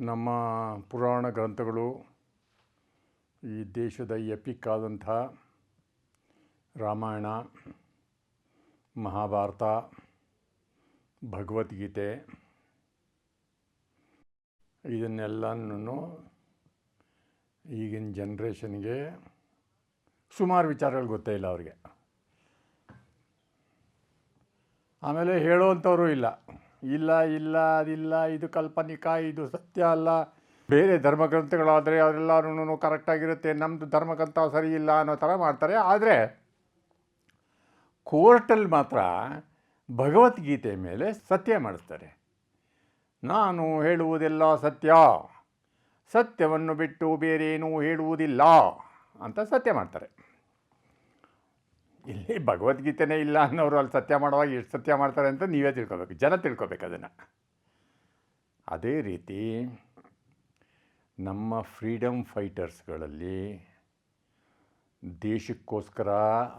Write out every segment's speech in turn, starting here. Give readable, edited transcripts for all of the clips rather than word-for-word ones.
ನಮ್ಮ ಪುರಾಣ ಗ್ರಂಥಗಳು ಈ ದೇಶದ ಎಪಿಕ್ ಆದಂಥ ರಾಮಾಯಣ, ಮಹಾಭಾರತ, ಭಗವದ್ಗೀತೆ ಇದನ್ನೆಲ್ಲನೂ ಈಗಿನ ಜನ್ರೇಷನ್ಗೆ ಸುಮಾರು ವಿಚಾರಗಳು ಗೊತ್ತೇ ಇಲ್ಲ ಅವ್ರಿಗೆ. ಆಮೇಲೆ ಹೇಳುವಂಥವರು ಇಲ್ಲ, ಅದಿಲ್ಲ, ಇದು ಕಾಲ್ಪನಿಕ, ಇದು ಸತ್ಯ ಅಲ್ಲ. ಬೇರೆ ಧರ್ಮಗ್ರಂಥಗಳಾದರೆ ಅವರೆಲ್ಲರೂ ಕರೆಕ್ಟಾಗಿರುತ್ತೆ, ನಮ್ಮದು ಧರ್ಮಗ್ರಂಥ ಸರಿ ಇಲ್ಲ ಅನ್ನೋ ಥರ ಮಾಡ್ತಾರೆ. ಆದರೆ ಕೋರ್ಟಲ್ಲಿ ಮಾತ್ರ ಭಗವದ್ಗೀತೆ ಮೇಲೆ ಸತ್ಯ ಮಾಡಿಸ್ತಾರೆ. ನಾನು ಹೇಳುವುದೆಲ್ಲ ಸತ್ಯ, ಸತ್ಯವನ್ನು ಬಿಟ್ಟು ಬೇರೇನೂ ಹೇಳುವುದಿಲ್ಲ ಅಂತ ಸತ್ಯ ಮಾಡ್ತಾರೆ. ಇಲ್ಲಿ ಭಗವದ್ಗೀತೆನೇ ಇಲ್ಲ ಅನ್ನೋರು ಅಲ್ಲಿ ಸತ್ಯ ಮಾಡುವಾಗ ಎಷ್ಟು ಸತ್ಯ ಮಾಡ್ತಾರೆ ಅಂತ ನೀವೇ ತಿಳ್ಕೊಬೇಕು, ಜನ ತಿಳ್ಕೊಬೇಕು ಅದನ್ನು. ಅದೇ ರೀತಿ ನಮ್ಮ ಫ್ರೀಡಮ್ ಫೈಟರ್ಸ್ಗಳಲ್ಲಿ ದೇಶಕ್ಕೋಸ್ಕರ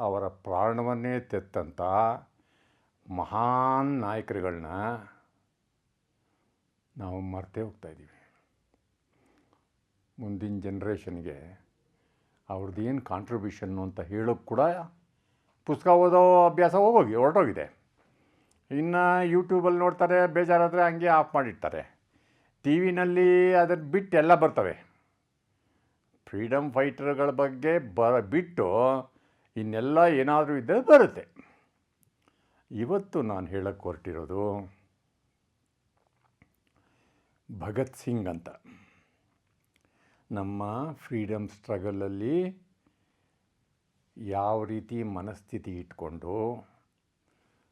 ಅವರ ಪ್ರಾಣವನ್ನೇ ತೆತ್ತಂಥ ಮಹಾನ್ ನಾಯಕರುಗಳನ್ನ ನಾವು ಮರ್ತೇ ಹೋಗ್ತಾಯಿದ್ದೀವಿ. ಮುಂದಿನ ಜನ್ರೇಷನ್ಗೆ ಅವ್ರದ್ದೇನು ಕಾಂಟ್ರಿಬ್ಯೂಷನ್ನು ಅಂತ ಹೇಳೋಕ್ಕೆ ಕೂಡ ಪುಸ್ತಕ ಓದೋ ಅಭ್ಯಾಸ ಹೊರಟೋಗಿದೆ. ಇನ್ನು ಯೂಟ್ಯೂಬಲ್ಲಿ ನೋಡ್ತಾರೆ, ಬೇಜಾರಾದರೆ ಹಂಗೆ ಆಫ್ ಮಾಡಿರ್ತಾರೆ. ಟಿ ವಿನಲ್ಲಿ ಅದನ್ನು ಬಿಟ್ಟು ಎಲ್ಲ ಬರ್ತವೆ. ಫ್ರೀಡಮ್ ಫೈಟರ್ಗಳ ಬಗ್ಗೆ ಬಿಟ್ಟು ಇನ್ನೆಲ್ಲ ಏನಾದರೂ ಇದ್ದರೆ ಬರುತ್ತೆ. ಇವತ್ತು ನಾನು ಹೇಳಕ್ಕೆ ಹೊರಟಿರೋದು ಭಗತ್ ಸಿಂಗ್ ಅಂತ. ನಮ್ಮ ಫ್ರೀಡಮ್ ಸ್ಟ್ರಗಲಲ್ಲಿ ಯಾವ ರೀತಿ ಮನಸ್ಥಿತಿ ಇಟ್ಕೊಂಡು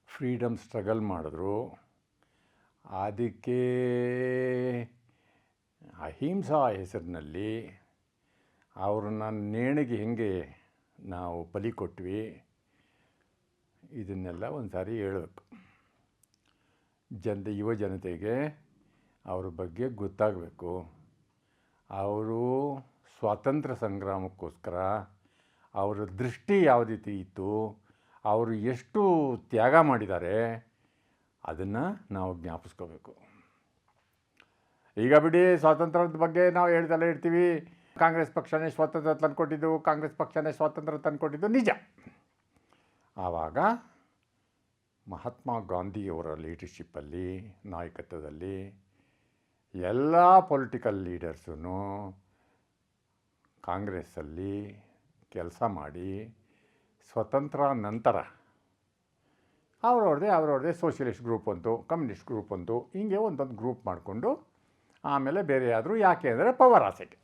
ಫ್ರೀಡಮ್ ಸ್ಟ್ರಗಲ್ ಮಾಡಿದ್ರು, ಅದಕ್ಕೆ ಅಹಿಂಸಾ ಹೆಸರಿನಲ್ಲಿ ಅವ್ರನ್ನ ನೇಣಿಗೆ ಹೆಂಗೆ ನಾವು ಬಲಿ ಕೊಟ್ವಿ, ಇದನ್ನೆಲ್ಲ ಒಂದು ಸಾರಿ ಹೇಳಬೇಕು. ಯುವ ಜನತೆಗೆ ಅವ್ರ ಬಗ್ಗೆ ಗೊತ್ತಾಗಬೇಕು. ಅವರು ಸ್ವಾತಂತ್ರ್ಯ ಸಂಗ್ರಾಮಕ್ಕೋಸ್ಕರ ಅವರ ದೃಷ್ಟಿ ಯಾವ ರೀತಿ ಇತ್ತು, ಅವರು ಎಷ್ಟು ತ್ಯಾಗ ಮಾಡಿದ್ದಾರೆ, ಅದನ್ನು ನಾವು ಜ್ಞಾಪಿಸ್ಕೋಬೇಕು. ಈಗ ಬಿಡಿ, ಸ್ವಾತಂತ್ರ್ಯದ ಬಗ್ಗೆ ನಾವು ಹೇಳ್ತಲೇ ಇರ್ತೀವಿ, ಕಾಂಗ್ರೆಸ್ ಪಕ್ಷನೇ ಸ್ವಾತಂತ್ರ್ಯ ತಂದುಕೊಟ್ಟಿದ್ದು ನಿಜ. ಆವಾಗ ಮಹಾತ್ಮ ಗಾಂಧಿಯವರ ಲೀಡರ್ಶಿಪ್ಪಲ್ಲಿ, ನಾಯಕತ್ವದಲ್ಲಿ ಎಲ್ಲ ಪೊಲಿಟಿಕಲ್ ಲೀಡರ್ಸೂ ಕಾಂಗ್ರೆಸ್ಸಲ್ಲಿ ಕೆಲಸ ಮಾಡಿ ಸ್ವತಂತ್ರ ನಂತರ ಅವರವ್ರದ್ದೇ ಸೋಷಿಯಲಿಸ್ಟ್ ಗ್ರೂಪ್ ಅಂತು, ಕಮ್ಯುನಿಸ್ಟ್ ಗ್ರೂಪ್ ಅಂತು, ಹೀಗೆ ಒಂದೊಂದು ಗ್ರೂಪ್ ಮಾಡಿಕೊಂಡು ಆಮೇಲೆ ಬೇರೆ ಆದರೂ. ಯಾಕೆ ಅಂದರೆ ಪವರ್ ಆಸೆಗೆ.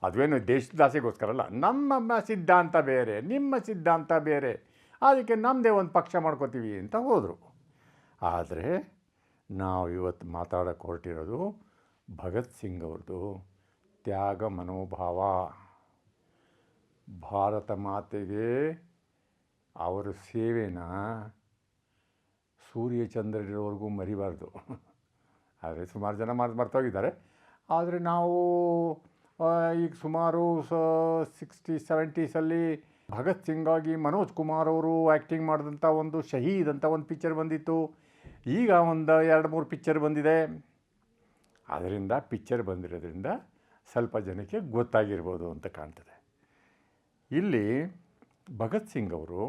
ಅದುವೇನು ದೇಶದ ಆಸೆಗೋಸ್ಕರ ಅಲ್ಲ, ನಮ್ಮ ಸಿದ್ಧಾಂತ ಬೇರೆ, ನಿಮ್ಮ ಸಿದ್ಧಾಂತ ಬೇರೆ, ಅದಕ್ಕೆ ನಮ್ಮದೇ ಒಂದು ಪಕ್ಷ ಮಾಡ್ಕೋತೀವಿ ಅಂತ ಹೋದರು. ಆದರೆ ನಾವು ಇವತ್ತು ಮಾತಾಡೋಕ್ಕೆ ಹೊರಟಿರೋದು ಭಗತ್ ಸಿಂಗ್ ಅವ್ರದ್ದು ತ್ಯಾಗ ಮನೋಭಾವ. ಭಾರತ ಮಾತೆಗೆ ಅವರ ಸೇವೆನ ಸೂರ್ಯಚಂದ್ರರಿರೋವರೆಗೂ ಮರಿಬಾರ್ದು. ಆದರೆ ಸುಮಾರು ಜನ ಮರ್ತೋಗಿದ್ದಾರೆ. ಆದರೆ ನಾವು ಈಗ ಸುಮಾರು 60-70ಸಲ್ಲಿ ಭಗತ್ ಸಿಂಗಾಗಿ ಮನೋಜ್ ಕುಮಾರ್ ಅವರು ಆ್ಯಕ್ಟಿಂಗ್ ಮಾಡಿದಂಥ ಒಂದು ಶಹೀದ್ ಅಂತ ಒಂದು ಪಿಕ್ಚರ್ ಬಂದಿತ್ತು. ಈಗ ಒಂದು 2-3 ಪಿಕ್ಚರ್ ಬಂದಿದೆ. ಅದರಿಂದ ಪಿಕ್ಚರ್ ಬಂದಿರೋದ್ರಿಂದ ಸ್ವಲ್ಪ ಜನಕ್ಕೆ ಗೊತ್ತಾಗಿರ್ಬೋದು ಅಂತ ಕಾಣ್ತದೆ. ಇಲ್ಲಿ ಭಗತ್ ಸಿಂಗ್ ಅವರು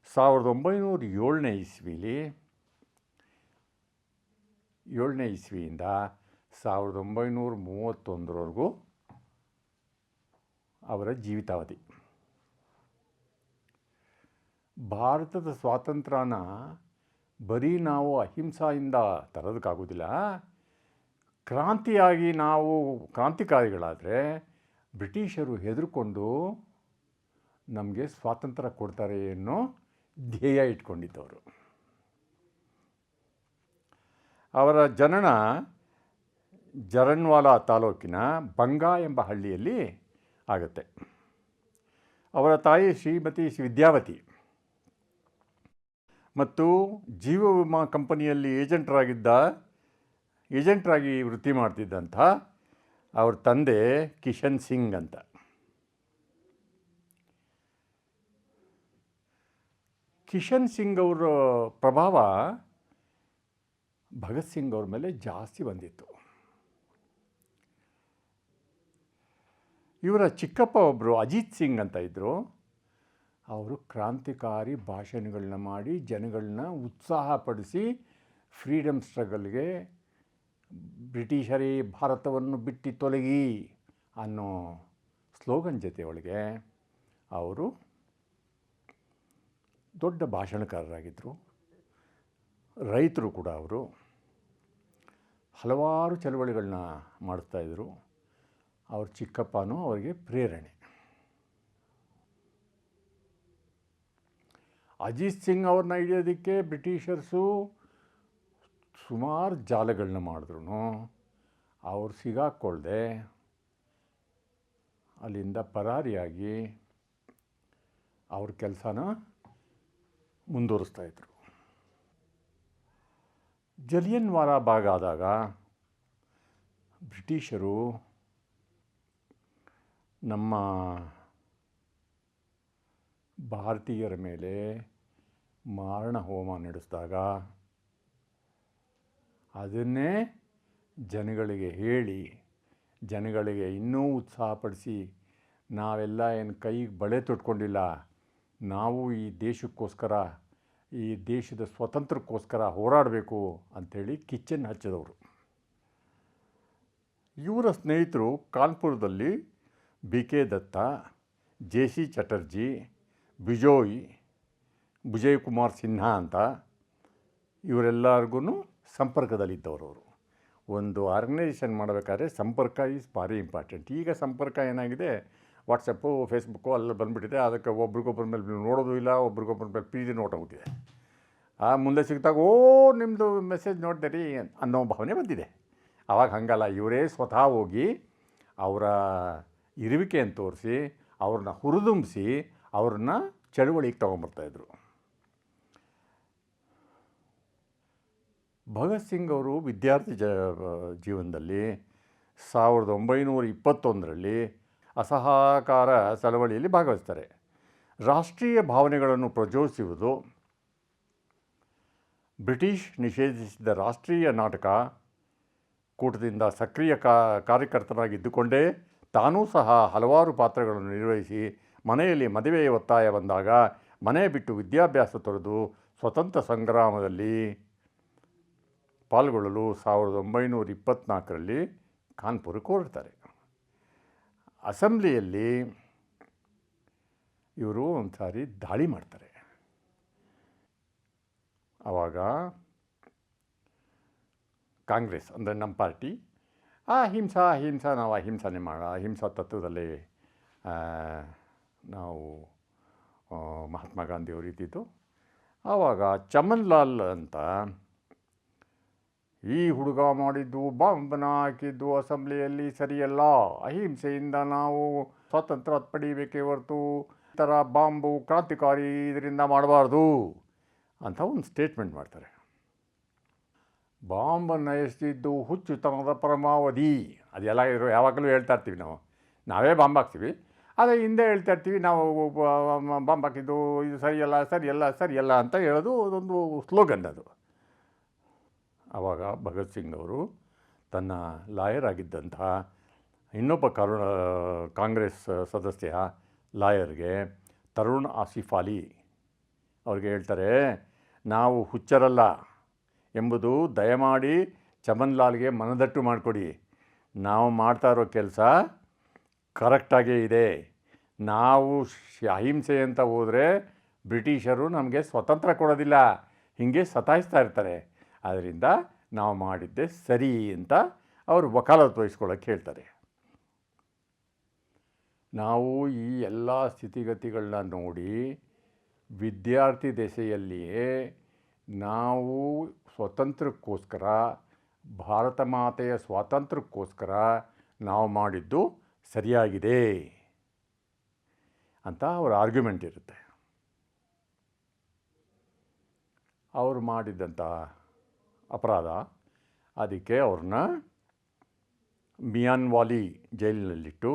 1907ನೇ ಇಸ್ವಿಯಿಂದ 1931ರವರೆಗೂ ಅವರ ಜೀವಿತಾವಧಿ. ಭಾರತದ ಸ್ವಾತಂತ್ರ್ಯನ ಬರೀ ನಾವು ಅಹಿಂಸೆಯಿಂದ ತರೋದಕ್ಕಾಗೋದಿಲ್ಲ. ನಾವು ಕ್ರಾಂತಿಕಾರಿಗಳಾದರೆ ಬ್ರಿಟಿಷರು ಹೆದರ್ಕೊಂಡು ನಮಗೆ ಸ್ವಾತಂತ್ರ್ಯ ಕೊಡ್ತಾರೆ ಅನ್ನೋ ಧ್ಯೇಯ ಇಟ್ಕೊಂಡಿದ್ದವರು. ಅವರ ಜನನ ಜರನ್ವಾಲಾ ತಾಲೂಕಿನ ಬಂಗಾ ಎಂಬ ಹಳ್ಳಿಯಲ್ಲಿ ಆಗುತ್ತೆ. ಅವರ ತಾಯಿ ಶ್ರೀಮತಿ ವಿದ್ಯಾವತಿ ಮತ್ತು ಜೀವ ವಿಮಾ ಕಂಪನಿಯಲ್ಲಿ ಏಜೆಂಟ್ರಾಗಿ ವೃತ್ತಿ ಮಾಡ್ತಿದ್ದಂಥ ಅವ್ರ ತಂದೆ ಕಿಶನ್ ಸಿಂಗ್ ಅಂತ. ಕಿಶನ್ ಸಿಂಗ್ ಅವರ ಪ್ರಭಾವ ಭಗತ್ ಸಿಂಗ್ ಅವ್ರ ಮೇಲೆ ಜಾಸ್ತಿ ಬಂದಿತ್ತು. ಇವರ ಚಿಕ್ಕಪ್ಪ ಒಬ್ಬರು ಅಜಿತ್ ಸಿಂಗ್ ಅಂತ ಇದ್ದರು. ಅವರು ಕ್ರಾಂತಿಕಾರಿ ಭಾಷಣಗಳನ್ನ ಮಾಡಿ ಜನಗಳನ್ನ ಉತ್ಸಾಹಪಡಿಸಿ ಫ್ರೀಡಮ್ ಸ್ಟ್ರಗಲ್ಗೆ ಬ್ರಿಟಿಷರೇ ಭಾರತವನ್ನು ಬಿಟ್ಟು ತೊಲಗಿ ಅನ್ನೋ ಸ್ಲೋಗನ್ ಜೊತೆಯೊಳಗೆ ಅವರು ದೊಡ್ಡ ಭಾಷಣಕಾರರಾಗಿದ್ದರು. ರೈತರು ಕೂಡ ಅವರು ಹಲವಾರು ಚಳವಳಿಗಳನ್ನ ಮಾಡಿಸ್ತಾಯಿದ್ರು. ಅವ್ರ ಚಿಕ್ಕಪ್ಪನೂ ಅವರಿಗೆ ಪ್ರೇರಣೆ. ಅಜಿತ್ ಸಿಂಗ್ ಅವ್ರನ್ನ ಹಿಡಿಯೋದಕ್ಕೆ ಬ್ರಿಟಿಷರ್ಸು ಸುಮಾರು ಜಾಲಗಳನ್ನ ಮಾಡಿದ್ರು. ಅವ್ರು ಸಿಗಾಕ್ಕೊಳ್ದೆ ಅಲ್ಲಿಂದ ಪರಾರಿಯಾಗಿ ಅವ್ರ ಕೆಲಸನ ಮುಂದುವರಿಸ್ತಾಯಿದ್ರು. ಜಲಿಯನ್ ವಾಲಾ ಬಾಗ್ ಆದಾಗ ಬ್ರಿಟಿಷರು ನಮ್ಮ ಭಾರತೀಯರ ಮೇಲೆ ಮಾರಣ ಹೋಮ ನಡೆಸಿದಾಗ ಅದನ್ನೇ ಜನಗಳಿಗೆ ಹೇಳಿ ಜನಗಳಿಗೆ ಇನ್ನೂ ಉತ್ಸಾಹಪಡಿಸಿ ನಾವೆಲ್ಲ ಏನು ಕೈಗೆ ಬಳೆ ತೊಟ್ಕೊಂಡಿಲ್ಲ, ನಾವು ಈ ದೇಶಕ್ಕೋಸ್ಕರ ಈ ದೇಶದ ಸ್ವಾತಂತ್ರ್ಯಕ್ಕೋಸ್ಕರ ಹೋರಾಡಬೇಕು ಅಂಥೇಳಿ ಕಿಚ್ಚನ್ನು ಹಚ್ಚಿದವರು. ಇವರ ಸ್ನೇಹಿತರು ಕಾನ್ಪುರದಲ್ಲಿ ಬಿ ಕೆ ದತ್ತ, ಜೆ ಸಿ ಚಟರ್ಜಿ, ವಿಜಯ್ ಕುಮಾರ್ ಸಿನ್ಹಾ ಅಂತ ಇವರೆಲ್ಲರಿಗೂ ಸಂಪರ್ಕದಲ್ಲಿದ್ದವರು. ಅವರು ಒಂದು ಆರ್ಗನೈಸೇಷನ್ ಮಾಡಬೇಕಾದ್ರೆ ಸಂಪರ್ಕ ಈಸ್ ಭಾರಿ ಇಂಪಾರ್ಟೆಂಟ್. ಈಗ ಸಂಪರ್ಕ ಏನಾಗಿದೆ, ವಾಟ್ಸಪ್ಪು ಫೇಸ್ಬುಕ್ಕು ಎಲ್ಲ ಬಂದುಬಿಟ್ಟಿದೆ. ಅದಕ್ಕೆ ಒಬ್ರಿಗೊಬ್ಬರ ಮೇಲೆ ನೋಡೋದು ಇಲ್ಲ, ಒಬ್ರಿಗೊಬ್ಬರ ಮೇಲೆ ಪ್ರೀತಿ ನೋಟೋಗ್ತಿದೆ. ಮುಂದೆ ಸಿಗ್ತಾಗ ನಿಮ್ಮದು ಮೆಸೇಜ್ ನೋಡಿದೆ ರೀ ಅನ್ನೋ ಭಾವನೆ ಬಂದಿದೆ. ಆವಾಗ ಹಾಗಲ್ಲ, ಇವರೇ ಸ್ವತಃ ಹೋಗಿ ಅವರ ಇರುವಿಕೆಯನ್ನು ತೋರಿಸಿ ಅವ್ರನ್ನ ಹುರಿದುಂಬಿಸಿ ಅವ್ರನ್ನ ಚಳುವಳಿಗೆ ತೊಗೊಂಬರ್ತಾಯಿದ್ರು. ಭಗತ್ ಸಿಂಗ್ ಅವರು ವಿದ್ಯಾರ್ಥಿ ಜೀವನದಲ್ಲಿ 1921ರಲ್ಲಿ ಅಸಹಕಾರ ಚಳವಳಿಯಲ್ಲಿ ಭಾಗವಹಿಸ್ತಾರೆ. ರಾಷ್ಟ್ರೀಯ ಭಾವನೆಗಳನ್ನು ಪ್ರಚೋದಿಸುವುದು, ಬ್ರಿಟಿಷ್ ನಿಷೇಧಿಸಿದ ರಾಷ್ಟ್ರೀಯ ನಾಟಕ ಕೂಟದಿಂದ ಸಕ್ರಿಯ ಕಾರ್ಯಕರ್ತನಾಗಿದ್ದುಕೊಂಡೇ ತಾನೂ ಸಹ ಹಲವಾರು ಪಾತ್ರಗಳನ್ನು ನಿರ್ವಹಿಸಿ ಮನೆಯಲ್ಲಿ ಮದುವೆಯ ಒತ್ತಾಯ ಬಂದಾಗ ಮನೆ ಬಿಟ್ಟು ವಿದ್ಯಾಭ್ಯಾಸ ತೊರೆದು ಸ್ವತಂತ್ರ ಸಂಗ್ರಾಮದಲ್ಲಿ ಪಾಲ್ಗೊಳ್ಳಲು 1924ರಲ್ಲಿ ಕಾನ್ಪುರಕ್ಕೆ ಹೊರಡ್ತಾರೆ. ಅಸೆಂಬ್ಲಿಯಲ್ಲಿ ಇವರು ಒಂದು ಸಾರಿ ದಾಳಿ ಮಾಡ್ತಾರೆ. ಆವಾಗ ಕಾಂಗ್ರೆಸ್ ಅಂದರೆ ನಮ್ಮ ಪಾರ್ಟಿ ಅಹಿಂಸಾ ನಾವು ಅಹಿಂಸನೇ ಅಹಿಂಸಾ ತತ್ವದಲ್ಲಿ ನಾವು ಮಹಾತ್ಮ ಗಾಂಧಿಯವರು ಇದ್ದಿದ್ದು. ಆವಾಗ ಚಮನ್ ಲಾಲ್ ಅಂತ ಈ ಹುಡುಗ ಮಾಡಿದ್ದು ಬಾಂಬನ ಹಾಕಿದ್ದು ಅಸೆಂಬ್ಲಿಯಲ್ಲಿ ಸರಿಯಲ್ಲ, ಅಹಿಂಸೆಯಿಂದ ನಾವು ಸ್ವಾತಂತ್ರ್ಯ ಪಡೀಬೇಕೇ ಹೊರತು ಈ ಥರ ಬಾಂಬು ಕ್ರಾಂತಿಕಾರಿ ಇದರಿಂದ ಮಾಡಬಾರ್ದು ಅಂತ ಒಂದು ಸ್ಟೇಟ್ಮೆಂಟ್ ಮಾಡ್ತಾರೆ. ಬಾಂಬನ್ನು ಎಸೆದಿದ್ದು ಹುಚ್ಚುತನದ ಪರಮಾವಧಿ. ಅದೆಲ್ಲ ಯಾವಾಗಲೂ ಹೇಳ್ತಾ ಇರ್ತೀವಿ, ನಾವೇ ಬಾಂಬ್ ಹಾಕ್ತೀವಿ, ಆದರೆ ಹಿಂದೆ ಹೇಳ್ತಾ ಇರ್ತೀವಿ ನಾವು ಬಾಂಬ್ ಹಾಕಿದ್ದು ಇದು ಸರಿಯಲ್ಲ ಅಂತ ಹೇಳೋದು ಅದೊಂದು ಸ್ಲೋಗನ್ ಅದು. ಆವಾಗ ಭಗತ್ ಸಿಂಗ್ ಅವರು ತನ್ನ ಲಾಯರ್ ಆಗಿದ್ದಂತಹ ಇನ್ನೊಬ್ಬ ಕಾಂಗ್ರೆಸ್ ಸದಸ್ಯ ಲಾಯರ್ಗೆ ತರುಣ್ ಆಸಿಫ್ ಅಲಿ ಅವ್ರಿಗೆ ಹೇಳ್ತಾರೆ, ನಾವು ಹುಚ್ಚರಲ್ಲ ಎಂಬುದು ದಯಮಾಡಿ ಚಮನ್ ಲಾಲ್ಗೆ ಮನದಟ್ಟು ಮಾಡಿಕೊಡಿ. ನಾವು ಮಾಡ್ತಾ ಇರೋ ಕೆಲಸ ಕರೆಕ್ಟಾಗೇ ಇದೆ. ನಾವು ಅಹಿಂಸೆ ಅಂತ ಹೋದರೆ ಬ್ರಿಟಿಷರು ನಮಗೆ ಸ್ವತಂತ್ರ ಕೊಡೋದಿಲ್ಲ, ಹೀಗೆ ಸತಾಯಿಸ್ತಾ ಇರ್ತಾರೆ. ಆದ್ದರಿಂದ ನಾವು ಮಾಡಿದ್ದೆ ಸರಿ ಅಂತ ಅವರು ವಕಾಲತ್ತು ವಹಿಸ್ಕೊಳ್ಳೋಕ್ಕೆ ಹೇಳ್ತಾರೆ. ನಾವು ಈ ಎಲ್ಲ ಸ್ಥಿತಿಗತಿಗಳನ್ನ ನೋಡಿ ವಿದ್ಯಾರ್ಥಿ ದೆಸೆಯಲ್ಲಿಯೇ ನಾವು ಸ್ವತಂತ್ರಕ್ಕೋಸ್ಕರ, ಭಾರತ ಮಾತೆಯ ಸ್ವಾತಂತ್ರ್ಯಕ್ಕೋಸ್ಕರ ನಾವು ಮಾಡಿದ್ದು ಸರಿಯಾಗಿದೆ ಅಂತ ಅವರ ಆರ್ಗ್ಯುಮೆಂಟ್ ಇರುತ್ತೆ. ಅವರು ಮಾಡಿದ್ದಂಥ ಅಪರಾಧ, ಅದಕ್ಕೆ ಅವ್ರನ್ನ ಮಿಯಾನ್ವಾಲಿ ಜೈಲಿನಲ್ಲಿಟ್ಟು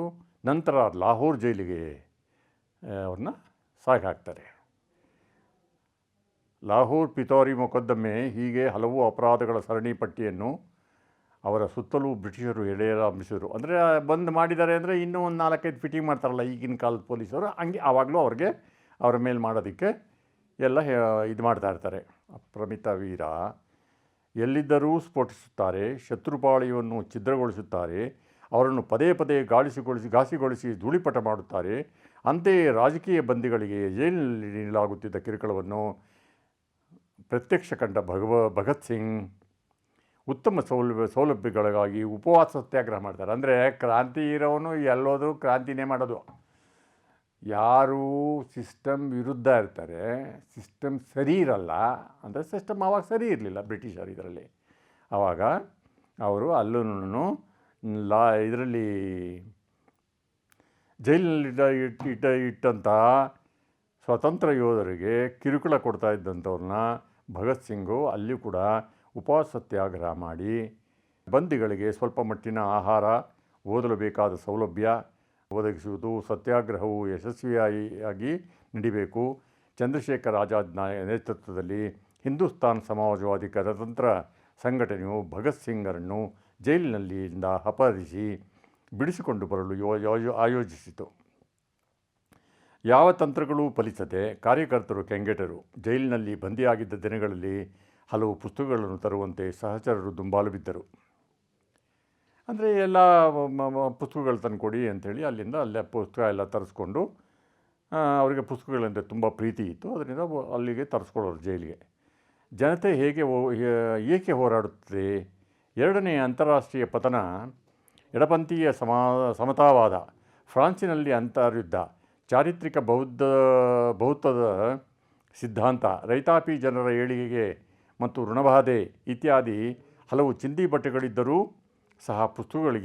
ನಂತರ ಲಾಹೋರ್ ಜೈಲಿಗೆ ಅವ್ರನ್ನ ಸಾಗಾಕ್ತಾರೆ. ಲಾಹೋರ್ ಪಿತೂರಿ ಮೊಕದ್ದಮೆ ಹೀಗೆ ಹಲವು ಅಪರಾಧಗಳ ಸರಣಿ ಪಟ್ಟಿಯನ್ನು ಅವರ ಸುತ್ತಲೂ ಬ್ರಿಟಿಷರು ಎಳೆಯಲಾರಂಭಿಸಿದರು. ಅಂದರೆ ಬಂದ್ ಮಾಡಿದ್ದಾರೆ ಅಂದರೆ ಇನ್ನೂ ಒಂದು 4-5 ಫಿಟ್ಟಿಂಗ್ ಮಾಡ್ತಾರಲ್ಲ ಈಗಿನ ಕಾಲದ ಪೊಲೀಸರು, ಹಂಗೆ ಆವಾಗಲೂ ಅವ್ರಿಗೆ ಅವರ ಮೇಲೆ ಮಾಡೋದಕ್ಕೆ ಎಲ್ಲ ಇದು ಮಾಡ್ತಾ ಇರ್ತಾರೆ. ಅಪ್ರಮಿತ ವೀರ ಎಲ್ಲಿದ್ದರೂ ಸ್ಫೋಟಿಸುತ್ತಾರೆ, ಶತ್ರುಪಾಳಿಯನ್ನು ಛಿದ್ರಗೊಳಿಸುತ್ತಾರೆ, ಅವರನ್ನು ಪದೇ ಪದೇ ಘಾಸಿಗೊಳಿಸಿ ಧೂಳಿಪಟ ಮಾಡುತ್ತಾರೆ. ಅಂತೆಯೇ ರಾಜಕೀಯ ಬಂದಿಗಳಿಗೆ ಜೈಲಿನಲ್ಲಿ ನೀಡಲಾಗುತ್ತಿದ್ದ ಕಿರುಕುಳವನ್ನು ಪ್ರತ್ಯಕ್ಷ ಕಂಡ ಭಗತ್ ಸಿಂಗ್ ಉತ್ತಮ ಸೌಲಭ್ಯಗಳಿಗಾಗಿ ಉಪವಾಸ ಸತ್ಯಾಗ್ರಹ ಮಾಡ್ತಾರೆ. ಅಂದರೆ ಕ್ರಾಂತಿ ಇರೋನು ಎಲ್ಲೋದು ಕ್ರಾಂತಿನೇ ಮಾಡೋದು. ಯಾರು ಸಿಸ್ಟಮ್ ವಿರುದ್ಧ ಇರ್ತಾರೆ, ಸಿಸ್ಟಮ್ ಸರಿ ಇರಲ್ಲ, ಅಂದರೆ ಸಿಸ್ಟಮ್ ಆವಾಗ ಸರಿ ಇರಲಿಲ್ಲ ಬ್ರಿಟಿಷರು ಇದರಲ್ಲಿ. ಆವಾಗ ಅವರು ಅಲ್ಲೂ ಇದರಲ್ಲಿ ಜೈಲಿನಲ್ಲಿ ಇಟ್ಟಂಥ ಸ್ವತಂತ್ರ ಯೋಧರಿಗೆ ಕಿರುಕುಳ ಕೊಡ್ತಾ ಇದ್ದಂಥವ್ರನ್ನ ಭಗತ್ ಸಿಂಗು ಅಲ್ಲಿ ಕೂಡ ಉಪವಾಸ ಸತ್ಯಾಗ್ರಹ ಮಾಡಿ ಬಂದಿಗಳಿಗೆ ಸ್ವಲ್ಪ ಮಟ್ಟಿನ ಆಹಾರ, ಓದಲು ಬೇಕಾದ ಸೌಲಭ್ಯ ಒದಗಿಸುವುದು, ಸತ್ಯಾಗ್ರಹವು ಯಶಸ್ವಿಯಾಗಿ ನಡಿಬೇಕು. ಚಂದ್ರಶೇಖರ್ ಆಜಾದ್ ನೇತೃತ್ವದಲ್ಲಿ ಹಿಂದೂಸ್ತಾನ್ ಸಮಾಜವಾದಿ ಗಣತಂತ್ರ ಸಂಘಟನೆಯು ಭಗತ್ ಸಿಂಗರನ್ನು ಜೈಲಿನಲ್ಲಿಂದ ಅಪಹರಿಸಿ ಬಿಡಿಸಿಕೊಂಡು ಬರಲು ಆಯೋಜಿಸಿತು. ಯಾವ ತಂತ್ರಗಳೂ ಫಲಿಸದೆ ಕಾರ್ಯಕರ್ತರು ಕೆಂಗೆಟರು. ಜೈಲಿನಲ್ಲಿ ಬಂದಿಯಾಗಿದ್ದ ದಿನಗಳಲ್ಲಿ ಹಲವು ಪುಸ್ತಕಗಳನ್ನು ತರುವಂತೆ ಸಹಚರರು ದುಂಬಾಲು ಬಿದ್ದರು. ಅಂದರೆ ಎಲ್ಲ ಪುಸ್ತಕಗಳು ತಂದುಕೊಡಿ ಅಂಥೇಳಿ ಅಲ್ಲೇ ಪುಸ್ತಕ ಎಲ್ಲ ತರಿಸ್ಕೊಂಡು, ಅವರಿಗೆ ಪುಸ್ತಕಗಳಂದರೆ ತುಂಬ ಪ್ರೀತಿ ಇತ್ತು, ಅದರಿಂದ ಅಲ್ಲಿಗೆ ತರಿಸ್ಕೊಳ್ಳೋರು ಜೈಲಿಗೆ. ಜನತೆ ಏಕೆ ಹೋರಾಡುತ್ತದೆ? ಎರಡನೆಯ ಅಂತಾರಾಷ್ಟ್ರೀಯ ಪತನ, ಎಡಪಂಥೀಯ ಸಮತಾವಾದ, ಫ್ರಾನ್ಸಿನಲ್ಲಿ ಅಂತರ್ಯುದ್ಧ, ಚಾರಿತ್ರಿಕ ಬೌದ್ಧದ ಸಿದ್ಧಾಂತ, ರೈತಾಪಿ ಜನರ ಏಳಿಗೆಗೆ ಮತ್ತು ಋಣಬಾಧೆ ಇತ್ಯಾದಿ ಹಲವು ಚಿಂದಿ ಬಟ್ಟೆಗಳಿದ್ದರೂ ಸಹ ಪುಸ್ತಕದ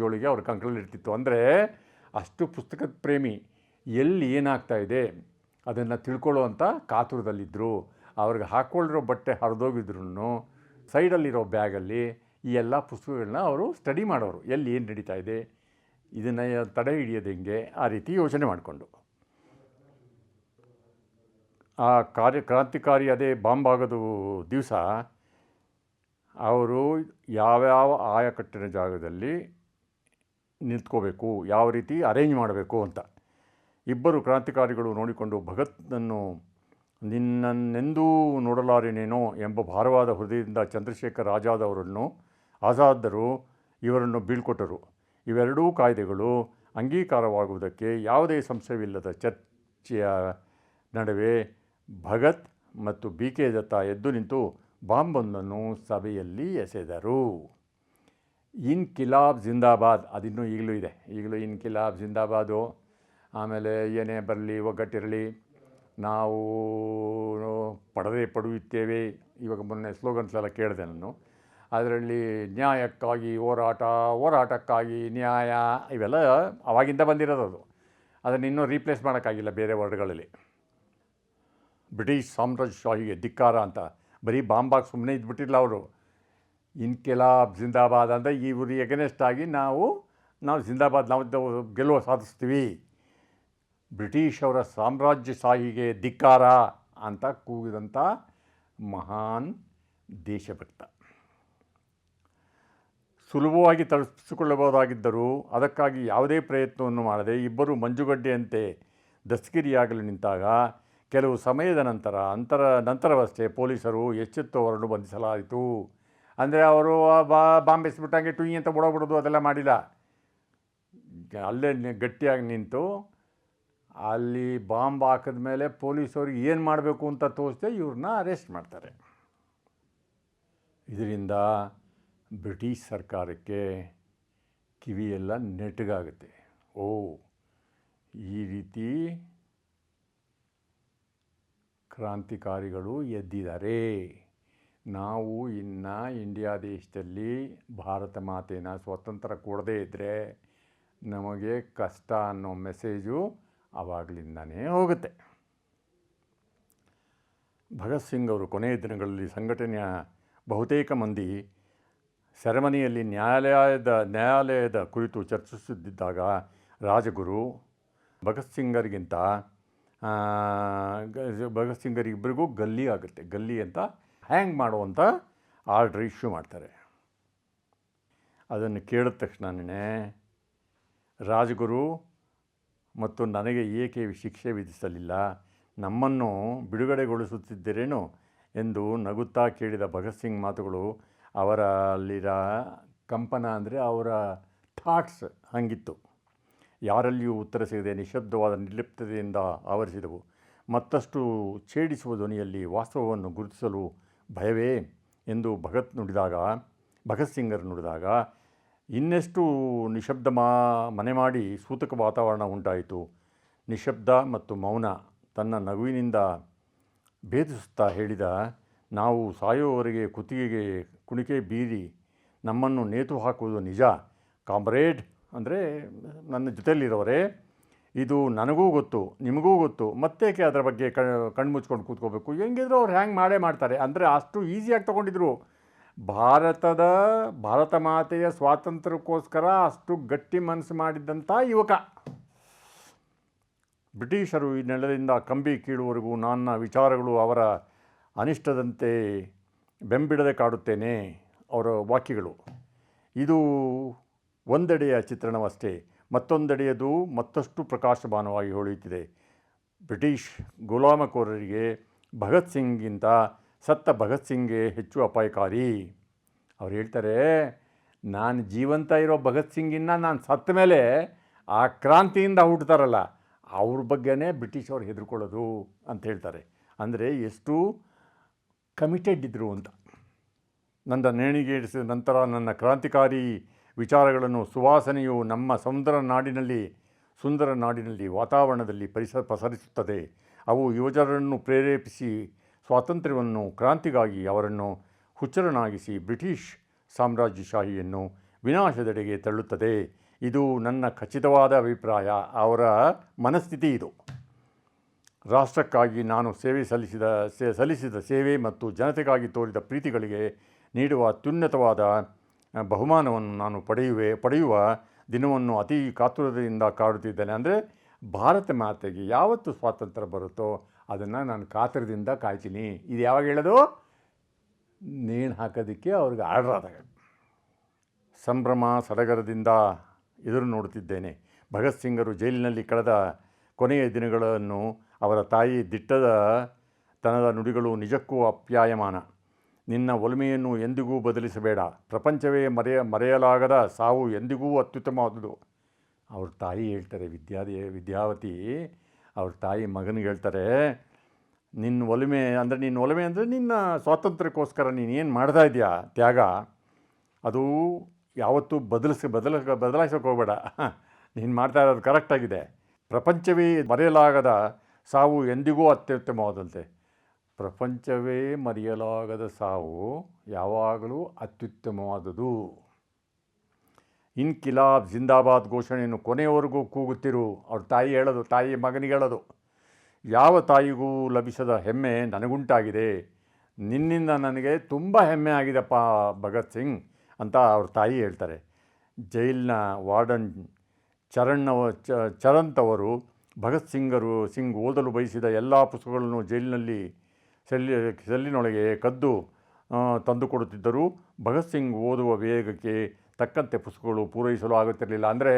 ಜೋಳಿಗೆ ಅವ್ರ ಕಂಕಳಲ್ಲಿರ್ತಿತ್ತು. ಅಂದರೆ ಅಷ್ಟು ಪುಸ್ತಕದ ಪ್ರೇಮಿ. ಎಲ್ಲಿ ಏನಾಗ್ತಾಯಿದೆ ಅದನ್ನು ತಿಳ್ಕೊಳ್ಳೋವಂಥ ಕಾತುರದಲ್ಲಿದ್ದರು. ಅವ್ರಿಗೆ ಹಾಕ್ಕೊಳ್ಳಿರೋ ಬಟ್ಟೆ ಹರಿದೋಗಿದ್ರು ಸೈಡಲ್ಲಿರೋ ಬ್ಯಾಗಲ್ಲಿ ಈ ಎಲ್ಲ ಪುಸ್ತಕಗಳನ್ನ ಅವರು ಸ್ಟಡಿ ಮಾಡೋರು. ಎಲ್ಲಿ ಏನು ನಡೀತಾ ಇದೆ, ಇದನ್ನು ತಡೆ ಹಿಡಿಯೋದು ಹೆಂಗೆ, ಆ ರೀತಿ ಯೋಚನೆ ಮಾಡಿಕೊಂಡು. ಆ ಕ್ರಾಂತಿಕಾರಿ ಅದೇ ಬಾಂಬ್ ಆಗೋದು ದಿವಸ ಅವರು ಯಾವ್ಯಾವ ಆಯಕಟ್ಟಿನ ಜಾಗದಲ್ಲಿ ನಿಂತ್ಕೋಬೇಕು, ಯಾವ ರೀತಿ ಅರೇಂಜ್ ಮಾಡಬೇಕು ಅಂತ ಇಬ್ಬರು ಕ್ರಾಂತಿಕಾರಿಗಳು ನೋಡಿಕೊಂಡು ಭಗತ್ನನ್ನು ನಿನ್ನನ್ನೆಂದೂ ನೋಡಲಾರೇನೇನೋ ಎಂಬ ಭಾರವಾದ ಹೃದಯದಿಂದ ಚಂದ್ರಶೇಖರ್ ಆಜಾದರು ಇವರನ್ನು ಬೀಳ್ಕೊಟ್ಟರು. ಇವೆರಡೂ ಕಾಯ್ದೆಗಳು ಅಂಗೀಕಾರವಾಗುವುದಕ್ಕೆ ಯಾವುದೇ ಸಂಶಯವಿಲ್ಲದ ಚರ್ಚೆಯ ನಡುವೆ ಭಗತ್ ಮತ್ತು BK ದತ್ತಾ ಎದ್ದು ನಿಂತು ಬಾಂಬೊಂದನ್ನು ಸಭೆಯಲ್ಲಿ ಎಸೆದರು. ಇನ್ಕಿಲಾಬ್ ಜಿಂದಾಬಾದ್, ಅದಿನ್ನೂ ಈಗಲೂ ಇದೆ. ಈಗಲೂ ಇನ್ಕಿಲಾಬ್ ಜಿಂದಾಬಾದು. ಆಮೇಲೆ ಏನೇ ಬರಲಿ, ಒಗ್ಗಟ್ಟಿರಲಿ, ನಾವು ಪಡೆಯುತ್ತೇವೆ. ಇವಾಗ ಮೊನ್ನೆ ಸ್ಲೋಗನ್ಸ್ ಎಲ್ಲ ಕೇಳಿದೆ ನಾನು. ಅದರಲ್ಲಿ ನ್ಯಾಯಕ್ಕಾಗಿ ಹೋರಾಟಕ್ಕಾಗಿ ನ್ಯಾಯ, ಇವೆಲ್ಲ ಆವಾಗಿಂದ ಬಂದಿರೋದು. ಅದನ್ನು ಇನ್ನೂ ರೀಪ್ಲೇಸ್ ಮಾಡೋಕ್ಕಾಗಿಲ್ಲ ಬೇರೆ ವರ್ಡ್ಗಳಲ್ಲಿ. ಬ್ರಿಟಿಷ್ ಸಾಮ್ರಾಜ್ಯಶಾಹಿಗೆ ಧಿಕ್ಕಾರ ಅಂತ ಬರೀ ಬಾಂಬಾಗಿ ಸುಮ್ಮನೆ ಇದ್ಬಿಟ್ಟಿಲ್ಲ ಅವರು. ಇನ್ಕಿಲಾಬ್ ಜಿಂದಾಬಾದ್ ಅಂದರೆ ಇವರು ಎಗನೆಸ್ಟ್ ಆಗಿ ನಾವು ಜಿಂದಾಬಾದ್, ನಾವು ಗೆಲುವು ಸಾಧಿಸ್ತೀವಿ, ಬ್ರಿಟಿಷ್ ಅವರ ಸಾಮ್ರಾಜ್ಯಶಾಹಿಗೆ ಧಿಕ್ಕಾರ ಅಂತ ಕೂಗಿದಂಥ ಮಹಾನ್ ದೇಶಭಕ್ತ. ಸುಲಭವಾಗಿ ತರಿಸಿಕೊಳ್ಳಬಹುದಾಗಿದ್ದರೂ ಅದಕ್ಕಾಗಿ ಯಾವುದೇ ಪ್ರಯತ್ನವನ್ನು ಮಾಡದೆ ಇಬ್ಬರು ಮಂಜುಗಡ್ಡೆಯಂತೆ ದಸ್ತಗಿರಿಯಾಗಲು ನಿಂತಾಗ ಕೆಲವು ಸಮಯದ ನಂತರವಷ್ಟೇ ಪೊಲೀಸರು ಎಚ್ಚೆತ್ತು ಅವರನ್ನು ಬಂಧಿಸಲಾಯಿತು. ಅಂದರೆ ಅವರು ಬಾಂಬ್ ಎಸ್ಬಿಟ್ಟಂಗೆ ಟುಯಿ ಅಂತ ಓಡೋಗ್ಬಿಡೋದು ಅದೆಲ್ಲ ಮಾಡಿಲ್ಲ. ಅಲ್ಲೇ ಗಟ್ಟಿಯಾಗಿ ನಿಂತು ಅಲ್ಲಿ ಬಾಂಬ್ ಹಾಕಿದ ಮೇಲೆ ಪೊಲೀಸವ್ರಿಗೆ ಏನು ಮಾಡಬೇಕು ಅಂತ ತೋರಿಸ್ದೆ ಇವ್ರನ್ನ ಅರೆಸ್ಟ್ ಮಾಡ್ತಾರೆ. ಇದರಿಂದ ಬ್ರಿಟಿಷ್ ಸರ್ಕಾರಕ್ಕೆ ಕಿವಿಯೆಲ್ಲ ನೆಟ್ಟಗಾಗುತ್ತೆ. ಈ ರೀತಿ ಕ್ರಾಂತಿಕಾರಿಗಳು ಎದ್ದಿದ್ದಾರೆ. ನಾವು ಇನ್ನು ಇಂಡಿಯಾ ದೇಶದಲ್ಲಿ ಭಾರತ ಮಾತೆನ ಸ್ವತಂತ್ರ ಕೊಡದೇ ಇದ್ದರೆ ನಮಗೆ ಕಷ್ಟ ಅನ್ನೋ ಮೆಸೇಜು ಆವಾಗಲಿಂದನೇ ಹೋಗುತ್ತೆ. ಭಗತ್ ಸಿಂಗ್ ಅವರು ಕೊನೆಯ ದಿನಗಳಲ್ಲಿ ಸಂಘಟನೆಯ ಬಹುತೇಕ ಮಂದಿ ಸೆರೆಮನಿಯಲ್ಲಿ ನ್ಯಾಯಾಲಯದ ಕುರಿತು ಚರ್ಚಿಸುತ್ತಿದ್ದಾಗ ರಾಜಗುರು ಭಗತ್ ಸಿಂಗರಿಗಿಬ್ಬರಿಗೂ ಗಲ್ಲಿ ಆಗುತ್ತೆ. ಗಲ್ಲಿ ಅಂತ ಹ್ಯಾಂಗ್ ಮಾಡುವಂಥ ಆರ್ಡ್ರ್ ಇಶ್ಯೂ ಮಾಡ್ತಾರೆ. ಅದನ್ನು ಕೇಳಿದ ತಕ್ಷಣನೇ ರಾಜಗುರು ಮತ್ತು ನನಗೆ ಏಕೆ ಶಿಕ್ಷೆ ವಿಧಿಸಲಿಲ್ಲ, ನಮ್ಮನ್ನು ಬಿಡುಗಡೆಗೊಳಿಸುತ್ತಿದ್ದರೇನು ಎಂದು ನಗುತ್ತಾ ಕೇಳಿದ ಭಗತ್ ಸಿಂಗ್ ಮಾತುಗಳು ಅವರಲ್ಲಿರ ಕಂಪನ ಅಂದರೆ ಅವರ ಥಾಟ್ಸ್ ಹಂಗಿತ್ತು. ಯಾರಲ್ಲಿಯೂ ಉತ್ತರ ಸಿಗದೆ ನಿಶಬ್ದವಾದ ನಿರ್ಲಿಪ್ತತೆಯಿಂದ ಆವರಿಸಿದವು. ಮತ್ತಷ್ಟು ಛೇಡಿಸುವ ಧ್ವನಿಯಲ್ಲಿ ವಾಸ್ತವವನ್ನು ಗುರುತಿಸಲು ಭಯವೇ ಎಂದು ಭಗತ್ ಸಿಂಗರು ನುಡಿದಾಗ ಇನ್ನೆಷ್ಟು ನಿಶಬ್ದ ಮನೆ ಮಾಡಿ ಸೂತಕ ವಾತಾವರಣ ಉಂಟಾಯಿತು. ನಿಶಬ್ದ ಮತ್ತು ಮೌನ ತನ್ನ ನಗುವಿನಿಂದ ಭೇದಿಸುತ್ತಾ ಹೇಳಿದ, ನಾವು ಸಾಯುವವರೆಗೆ ಕುತ್ತಿಗೆಗೆ ಕುಣಿಕೆ ಬೀರಿ ನಮ್ಮನ್ನು ನೇತು ಹಾಕುವುದು ನಿಜ ಕಾಮ್ರೇಡ್, ಅಂದರೆ ನನ್ನ ಜೊತೆಯಲ್ಲಿರೋರೇ, ಇದು ನನಗೂ ಗೊತ್ತು, ನಿಮಗೂ ಗೊತ್ತು, ಮತ್ತೇಕೆ ಅದರ ಬಗ್ಗೆ ಕಣ್ಮುಚ್ಕೊಂಡು ಕೂತ್ಕೋಬೇಕು, ಹೆಂಗಿದ್ರು ಅವ್ರು ಹ್ಯಾಂಗೆ ಮಾಡ್ತಾರೆ. ಅಂದರೆ ಅಷ್ಟು ಈಸಿಯಾಗಿ ತೊಗೊಂಡಿದ್ರು. ಭಾರತ ಮಾತೆಯ ಸ್ವಾತಂತ್ರ್ಯಕ್ಕೋಸ್ಕರ ಅಷ್ಟು ಗಟ್ಟಿ ಮನಸ್ಸು ಮಾಡಿದ್ದಂಥ ಯುವಕ. ಬ್ರಿಟಿಷರು ಈ ನೆಲದಿಂದ ಕಂಬಿ ಕೀಳುವವರೆಗೂ ನನ್ನ ವಿಚಾರಗಳು ಅವರ ಅನಿಷ್ಟದಂತೆ ಬೆಂಬಿಡದೆ ಕಾಡುತ್ತೇನೆ, ಅವರ ವಾಕ್ಯಗಳು. ಇದು ಒಂದೆಡೆಯ ಚಿತ್ರಣವಷ್ಟೇ, ಮತ್ತೊಂದೆಡೆಯದು ಮತ್ತಷ್ಟು ಪ್ರಕಾಶಮಾನವಾಗಿ ಹೊಳೆಯುತ್ತಿದೆ. ಬ್ರಿಟಿಷ್ ಗುಲಾಮಕೋರರಿಗೆ ಭಗತ್ ಸಿಂಗ್ಗಿಂತ ಸತ್ತ ಭಗತ್ ಸಿಂಗ್ಗೆ ಹೆಚ್ಚು ಅಪಾಯಕಾರಿ. ಅವ್ರು ಹೇಳ್ತಾರೆ, ನಾನು ಜೀವಂತ ಇರೋ ಭಗತ್ ಸಿಂಗಿನ್ನ ನಾನು ಸತ್ತ ಮೇಲೆ ಆ ಕ್ರಾಂತಿಯಿಂದ ಹುಟ್ಟುತ್ತಾರಲ್ಲ ಅವ್ರ ಬಗ್ಗೆನೇ ಬ್ರಿಟಿಷವ್ರು ಹೆದರ್ಕೊಳ್ಳೋದು ಅಂತ ಹೇಳ್ತಾರೆ. ಅಂದರೆ ಎಷ್ಟು ಕಮಿಟೆಡ್ ಇದ್ದರು ಅಂತ. ನನ್ನ ನೇಣಿಗೇರಿಸಿದ ನಂತರ ನನ್ನ ಕ್ರಾಂತಿಕಾರಿ ವಿಚಾರಗಳನ್ನು ಸುವಾಸನೆಯು ನಮ್ಮ ಸುಂದರ ನಾಡಿನಲ್ಲಿ ವಾತಾವರಣದಲ್ಲಿ ಪಸರಿಸುತ್ತದೆ. ಅವು ಯುವಜನರನ್ನು ಪ್ರೇರೇಪಿಸಿ ಸ್ವಾತಂತ್ರ್ಯವನ್ನು, ಕ್ರಾಂತಿಗಾಗಿ ಅವರನ್ನು ಹುಚ್ಚರನ್ನಾಗಿಸಿ ಬ್ರಿಟಿಷ್ ಸಾಮ್ರಾಜ್ಯಶಾಹಿಯನ್ನು ವಿನಾಶದೆಡೆಗೆ ತಳ್ಳುತ್ತದೆ. ಇದು ನನ್ನ ಖಚಿತವಾದ ಅಭಿಪ್ರಾಯ. ಅವರ ಮನಸ್ಥಿತಿ ಇದು. ರಾಷ್ಟ್ರಕ್ಕಾಗಿ ನಾನು ಸಲ್ಲಿಸಿದ ಸೇವೆ ಮತ್ತು ಜನತೆಗಾಗಿ ತೋರಿದ ಪ್ರೀತಿಗಳಿಗೆ ನೀಡುವ ಅತ್ಯುನ್ನತವಾದ ಬಹುಮಾನವನ್ನು ನಾನು ಪಡೆಯುವ ದಿನವನ್ನು ಅತಿ ಕಾತುರತೆಯಿಂದ ಕಾಡುತ್ತಿದ್ದೇನೆ. ಅಂದರೆ ಭಾರತ ಮಾತೆಗೆ ಯಾವತ್ತು ಸ್ವಾತಂತ್ರ್ಯ ಬರುತ್ತೋ ಅದನ್ನು ನಾನು ಕಾತರದಿಂದ ಕಾಯ್ತೀನಿ. ಇದು ಯಾವಾಗ ಹೇಳೋದು? ನೇಣು ಹಾಕೋದಕ್ಕೆ ಅವ್ರಿಗೆ ಆರ್ಡರ್ ಆದಾಗ. ಸಂಭ್ರಮ ಸಡಗರದಿಂದ ಎದುರು ನೋಡುತ್ತಿದ್ದೇನೆ. ಭಗತ್ ಸಿಂಗರು ಜೈಲಿನಲ್ಲಿ ಕಳೆದ ಕೊನೆಯ ದಿನಗಳನ್ನು ಅವರ ತಾಯಿ ದಿಟ್ಟದ ತನದ ನುಡಿಗಳು ನಿಜಕ್ಕೂ ಅಪ್ಯಾಯಮಾನ. ನಿನ್ನ ಒಲಮೆಯನ್ನು ಎಂದಿಗೂ ಬದಲಿಸಬೇಡ, ಪ್ರಪಂಚವೇ ಮರೆಯಲಾಗದ ಸಾವು ಎಂದಿಗೂ ಅತ್ಯುತ್ತಮವಾದುದು. ಅವ್ರ ತಾಯಿ ಹೇಳ್ತಾರೆ, ವಿದ್ಯಾವತಿ ಅವ್ರ ತಾಯಿ ಮಗನಿಗೆ ಹೇಳ್ತಾರೆ, ನಿನ್ನ ಒಲಮೆ ಅಂದರೆ ನಿನ್ನ ಸ್ವಾತಂತ್ರ್ಯಕ್ಕೋಸ್ಕರ ನೀನೇನು ಮಾಡ್ತಾ ಇದೆಯಾ ತ್ಯಾಗ, ಅದು ಯಾವತ್ತೂ ಬದಲಾಯಿಸೋಕೆ ಹೋಗಬೇಡ. ನೀನು ಮಾಡ್ತಾ ಇರೋದು ಕರೆಕ್ಟಾಗಿದೆ. ಪ್ರಪಂಚವೇ ಮರೆಯಲಾಗದ ಸಾವು ಎಂದಿಗೂ ಅತ್ಯುತ್ತಮವಾದಂತೆ. ಪ್ರಪಂಚವೇ ಮರೆಯಲಾಗದ ಸಾವು ಯಾವಾಗಲೂ ಅತ್ಯುತ್ತಮವಾದುದು. ಇನ್ಕಿಲಾಬ್ ಜಿಂದಾಬಾದ್ ಘೋಷಣೆಯನ್ನು ಕೊನೆಯವರೆಗೂ ಕೂಗುತ್ತಿರು. ಅವ್ರ ತಾಯಿ ಮಗನಿಗೆ ಹೇಳೋದು. ಯಾವ ತಾಯಿಗೂ ಲಭಿಸದ ಹೆಮ್ಮೆ ನನಗುಂಟಾಗಿದೆ. ನಿನ್ನಿಂದ ನನಗೆ ತುಂಬ ಹೆಮ್ಮೆ ಆಗಿದೆಪ್ಪ ಭಗತ್ ಸಿಂಗ್ ಅಂತ ಅವ್ರ ತಾಯಿ ಹೇಳ್ತಾರೆ. ಜೈಲಿನ ವಾರ್ಡನ್ ಚರಂತ್ ಅವರು ಭಗತ್ ಸಿಂಗ್ ಓದಲು ಬಯಸಿದ ಎಲ್ಲ ಪುಸ್ತಕಗಳನ್ನು ಜೈಲಿನಲ್ಲಿ ಸೆಲ್ಲಿನೊಳಗೆ ಕದ್ದು ತಂದುಕೊಡುತ್ತಿದ್ದರು. ಭಗತ್ ಸಿಂಗ್ ಓದುವ ವೇಗಕ್ಕೆ ತಕ್ಕಂತೆ ಪುಸ್ತಕಗಳು ಪೂರೈಸಲು ಆಗುತ್ತಿರಲಿಲ್ಲ. ಅಂದರೆ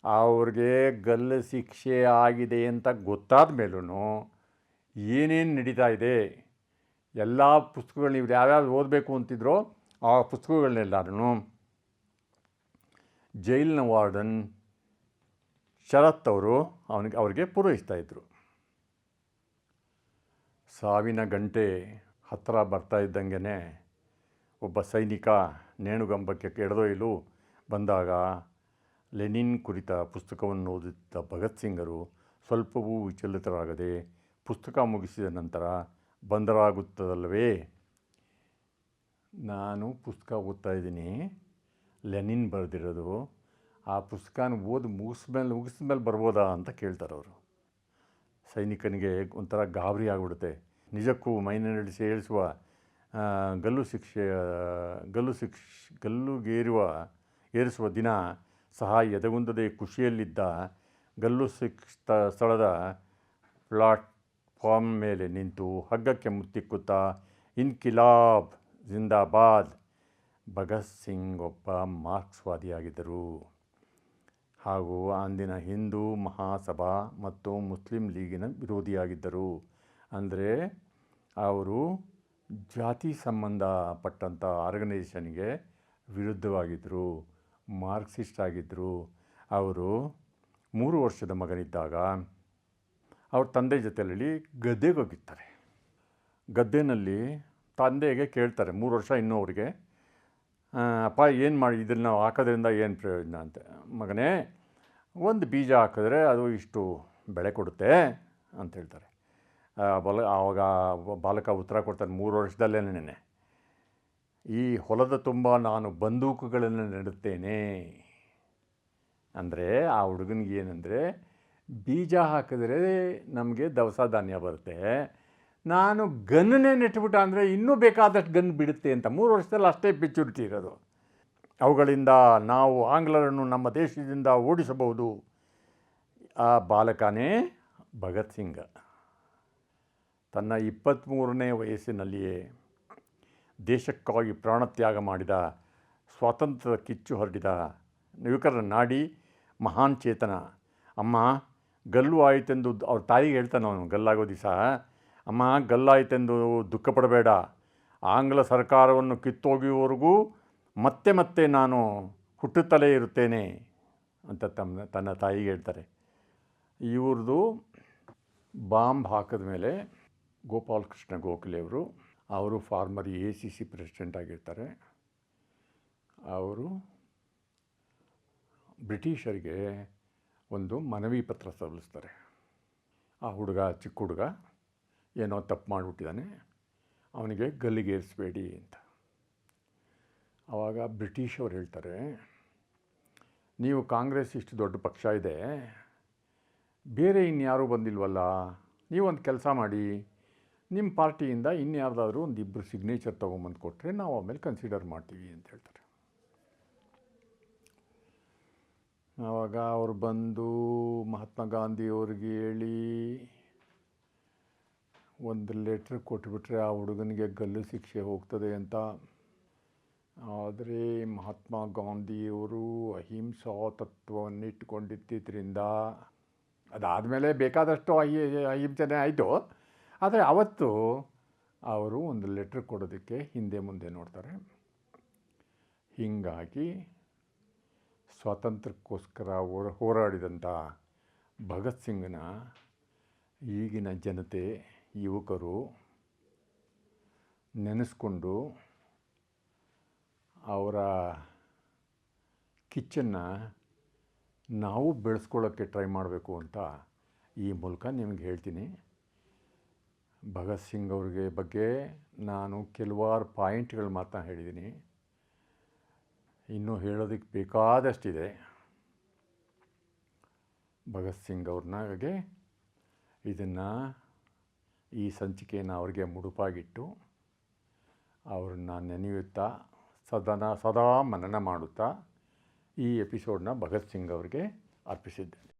ಅವ್ರಿಗೆ ಗಲ್ಲು ಶಿಕ್ಷೆ ಆಗಿದೆ ಅಂತ ಗೊತ್ತಾದ ಮೇಲೂ ಏನೇನು ನಡೀತಾ ಇದೆ, ಎಲ್ಲ ಪುಸ್ತಕಗಳನ್ನ ಇವ್ರು ಯಾವ್ಯಾವ್ದು ಓದಬೇಕು ಅಂತಿದ್ರೋ ಆ ಪುಸ್ತಕಗಳನ್ನೆಲ್ಲರೂ ಜೈಲಿನ ವಾರ್ಡನ್ ಶರತ್ ಅವರು ಅವ್ರಿಗೆ ಪೂರೈಸ್ತಾಯಿದ್ರು. ಸಾವಿನ ಗಂಟೆ ಹತ್ತಿರ ಬರ್ತಾ ಇದ್ದಂಗೆ ಒಬ್ಬ ಸೈನಿಕ ನೇಣುಗಂಬಕ್ಕೆ ಕೆಡದೊಯ್ಯಲು ಬಂದಾಗ ಲೆನಿನ್ ಕುರಿತ ಪುಸ್ತಕವನ್ನು ಓದುತ್ತಿದ್ದ ಭಗತ್ ಸಿಂಗರು ಸ್ವಲ್ಪವೂ ವಿಚಲಿತರಾಗದೆ, ಪುಸ್ತಕ ಮುಗಿಸಿದ ನಂತರ ಬಂದರಾಗುತ್ತದಲ್ಲವೇ, ನಾನು ಪುಸ್ತಕ ಓದ್ತಾ ಇದ್ದೀನಿ, ಲೆನಿನ್ ಬರೆದಿರೋದು, ಆ ಪುಸ್ತಕನ ಮುಗಿಸ್ಮೇಲೆ ಬರ್ಬೋದಾ ಅಂತ ಕೇಳ್ತಾರೆ ಅವರು. ಸೈನಿಕನಿಗೆ ಒಂಥರ ಗಾಬರಿ ಆಗಿಬಿಡುತ್ತೆ. ನಿಜಕ್ಕೂ ಮೈನಲ್ಲಿ ಏರಿಸುವ ಏರಿಸುವ ದಿನ ಸಹ ಎದೆಗುಂದದೆ ಖುಷಿಯಲ್ಲಿದ್ದ ಸ್ಥಳದ ಪ್ಲಾಟ್ಫಾರ್ಮ್ ಮೇಲೆ ನಿಂತು ಹಗ್ಗಕ್ಕೆ ಮುತ್ತಿಕ್ಕುತ್ತಾ ಇನ್ಕಿಲಾಬ್ ಜಿಂದಾಬಾದ್. ಭಗತ್ ಸಿಂಗ್ ಒಬ್ಬ ಮಾರ್ಕ್ಸ್ವಾದಿಯಾಗಿದ್ದರು ಹಾಗೂ ಅಂದಿನ ಹಿಂದೂ ಮಹಾಸಭಾ ಮತ್ತು ಮುಸ್ಲಿಂ ಲೀಗಿನ ವಿರೋಧಿಯಾಗಿದ್ದರು. ಅಂದರೆ ಅವರು ಜಾತಿ ಸಂಬಂಧಪಟ್ಟಂಥ ಆರ್ಗನೈಸೇಷನ್ಗೆ ವಿರುದ್ಧವಾಗಿದ್ದರು, ಮಾರ್ಕ್ಸಿಸ್ಟ್ ಆಗಿದ್ದರು. ಅವರು 3 ವರ್ಷದ ಮಗನಿದ್ದಾಗ ಅವ್ರ ತಂದೆ ಜೊತೆಯಲ್ಲಿ ಗದ್ದೆಗೆ ಹೋಗಿರ್ತಾರೆ. ಗದ್ದೆನಲ್ಲಿ ತಂದೆಗೆ ಕೇಳ್ತಾರೆ, 3 ವರ್ಷ ಇನ್ನೂ ಅವ್ರಿಗೆ, ಅಪ್ಪ ಏನು ಮಾಡಿ ಇದನ್ನು ಹಾಕೋದ್ರಿಂದ ಏನು ಪ್ರಯೋಜನ ಅಂತ. ಮಗನೇ, ಒಂದು ಬೀಜ ಹಾಕಿದ್ರೆ ಅದು ಇಷ್ಟು ಬೆಳೆ ಕೊಡುತ್ತೆ ಅಂತ ಹೇಳ್ತಾರೆ. ಆವಾಗ ಬಾಲಕ ಉತ್ತರ ಕೊಡ್ತಾನೆ, 3 ವರ್ಷದಲ್ಲೇನೆ ಈ ಹೊಲದ ತುಂಬ ನಾನು ಬಂದೂಕುಗಳನ್ನು ನೆಡುತ್ತೇನೆ. ಅಂದರೆ ಆ ಹುಡುಗನಿಗೆ ಏನಂದರೆ, ಬೀಜ ಹಾಕಿದ್ರೆ ನಮಗೆ ದವಸ ಧಾನ್ಯ ಬರುತ್ತೆ, ನಾನು ಗನ್ನನ್ನೇ ನೆಟ್ಬಿಟ್ಟ ಅಂದರೆ ಇನ್ನೂ ಬೇಕಾದಷ್ಟು ಗನ್ ಬಿಡುತ್ತೆ ಅಂತ. 3 ವರ್ಷದಲ್ಲಿ ಅಷ್ಟೇ ಮೆಚುರಿಟಿ ಇರೋದು. ಅವುಗಳಿಂದ ನಾವು ಆಂಗ್ಲರನ್ನು ನಮ್ಮ ದೇಶದಿಂದ ಓಡಿಸಬಹುದು. ಆ ಬಾಲಕನೇ ಭಗತ್ ಸಿಂಗ್. ತನ್ನ 23ನೇ ವಯಸ್ಸಿನಲ್ಲಿಯೇ ದೇಶಕ್ಕಾಗಿ ಪ್ರಾಣತ್ಯಾಗ ಮಾಡಿದ, ಸ್ವಾತಂತ್ರ್ಯದ ಕಿಚ್ಚು ಹರಡಿದ ಯುವಕರ ನಾಡಿ ಮಹಾನ್ ಚೇತನ. ಅಮ್ಮ ಗಲ್ಲು ಆಯಿತೆಂದು ಅವ್ರ ತಾಯಿಗೆ ಹೇಳ್ತಾನೆ ಅವನು, ಗಲ್ಲಾಗೋ ದಿವಸ, ಅಮ್ಮ ಗಲ್ಲಾಯಿತೆಂದು ದುಃಖ ಪಡಬೇಡ, ಆಂಗ್ಲ ಸರ್ಕಾರವನ್ನು ಕಿತ್ತೊಗೆಯುವವರೆಗೂ ಮತ್ತೆ ಮತ್ತೆ ನಾನು ಹುಟ್ಟುತ್ತಲೇ ಇರುತ್ತೇನೆ ಅಂತ ತನ್ನ ತಾಯಿಗೆ ಹೇಳ್ತಾರೆ. ಇವ್ರದ್ದು ಬಾಂಬ್ ಹಾಕಿದ ಮೇಲೆ ಗೋಪಾಲಕೃಷ್ಣ ಗೋಖಲೆ ಅವರು ಫಾರ್ಮರ್ ACC ಪ್ರೆಸಿಡೆಂಟ್ ಆಗಿರ್ತಾರೆ. ಅವರು ಬ್ರಿಟಿಷರಿಗೆ ಒಂದು ಮನವಿ ಪತ್ರ ಸಲ್ಲಿಸ್ತಾರೆ. ಆ ಹುಡುಗ, ಚಿಕ್ಕ ಹುಡುಗ, ಏನೋ ತಪ್ಪು ಮಾಡಿಬಿಟ್ಟಿದ್ದಾನೆ, ಅವನಿಗೆ ಗಲ್ಲಿಗೇರಿಸಬೇಡಿ ಅಂತ. ಆವಾಗ ಬ್ರಿಟಿಷವ್ರು ಹೇಳ್ತಾರೆ, ನೀವು ಕಾಂಗ್ರೆಸ್ ಇಷ್ಟು ದೊಡ್ಡ ಪಕ್ಷ ಇದೆ, ಬೇರೆ ಇನ್ಯಾರೂ ಬಂದಿಲ್ವಲ್ಲ, ನೀವೊಂದು ಕೆಲಸ ಮಾಡಿ, ನಿಮ್ಮ ಪಾರ್ಟಿಯಿಂದ ಇನ್ಯಾರ್ದಾದ್ರೂ ಒಂದು 2 ಸಿಗ್ನೇಚರ್ ತೊಗೊಂಬಂದು ಕೊಟ್ಟರೆ ನಾವು ಆಮೇಲೆ ಕನ್ಸಿಡರ್ ಮಾಡ್ತೀವಿ ಅಂತ ಹೇಳ್ತಾರೆ. ಆವಾಗ ಅವ್ರು ಬಂದು ಮಹಾತ್ಮ ಗಾಂಧಿಯವ್ರಿಗೆ ಹೇಳಿ ಒಂದು ಲೆಟ್ರ್ ಕೊಟ್ಬಿಟ್ರೆ ಆ ಹುಡುಗನಿಗೆ ಗಲ್ಲು ಶಿಕ್ಷೆ ಹೋಗ್ತದೆ ಅಂತ. ಆದರೆ ಮಹಾತ್ಮ ಗಾಂಧಿಯವರು ಅಹಿಂಸಾ ತತ್ವವನ್ನು ಇಟ್ಕೊಂಡಿದ್ದರಿಂದ ಅದಾದಮೇಲೆ ಬೇಕಾದಷ್ಟು ಅಹಿಂಸೆನೇ ಆಯಿತು. ಆದರೆ ಅವತ್ತು ಅವರು ಒಂದು ಲೆಟ್ರ್ ಕೊಡೋದಕ್ಕೆ ಹಿಂದೆ ಮುಂದೆ ನೋಡ್ತಾರೆ. ಹೀಗಾಗಿ ಸ್ವಾತಂತ್ರ್ಯಕ್ಕೋಸ್ಕರ ಹೋರಾಡಿದಂಥ ಭಗತ್ ಸಿಂಗ್ನ ಈಗಿನ ಜನತೆ, ಯುವಕರು ನೆನೆಸ್ಕೊಂಡು ಅವರ ಕಿಚ್ಚನ್ನು ನಾವು ಬೆಳೆಸ್ಕೊಳ್ಳೋಕ್ಕೆ ಟ್ರೈ ಮಾಡಬೇಕು ಅಂತ ಈ ಮೂಲಕ ನಿಮಗೆ ಹೇಳ್ತೀನಿ. ಭಗತ್ ಸಿಂಗ್ ಅವ್ರಿಗೆ ಬಗ್ಗೆ ನಾನು ಕೆಲವಾರು ಪಾಯಿಂಟ್ಗಳು ಮಾತ್ರ ಹೇಳಿದ್ದೀನಿ. ಇನ್ನೂ ಹೇಳೋದಕ್ಕೆ ಬೇಕಾದಷ್ಟಿದೆ. ಭಗತ್ ಸಿಂಗ್ ಅವ್ರನ್ನಾಗೆ ಇದನ್ನು, ಈ ಸಂಚಿಕೆಯನ್ನು ಅವ್ರಿಗೆ ಮುಡುಪಾಗಿಟ್ಟು ಅವ್ರನ್ನ ನೆನೆಯುತ್ತಾ ಸದಾ ಮನನ ಮಾಡುತ್ತಾ ಈ ಎಪಿಸೋಡನ್ನ ಭಗತ್ ಸಿಂಗ್ ಅವ್ರಿಗೆ ಅರ್ಪಿಸಿದ್ದೇನೆ.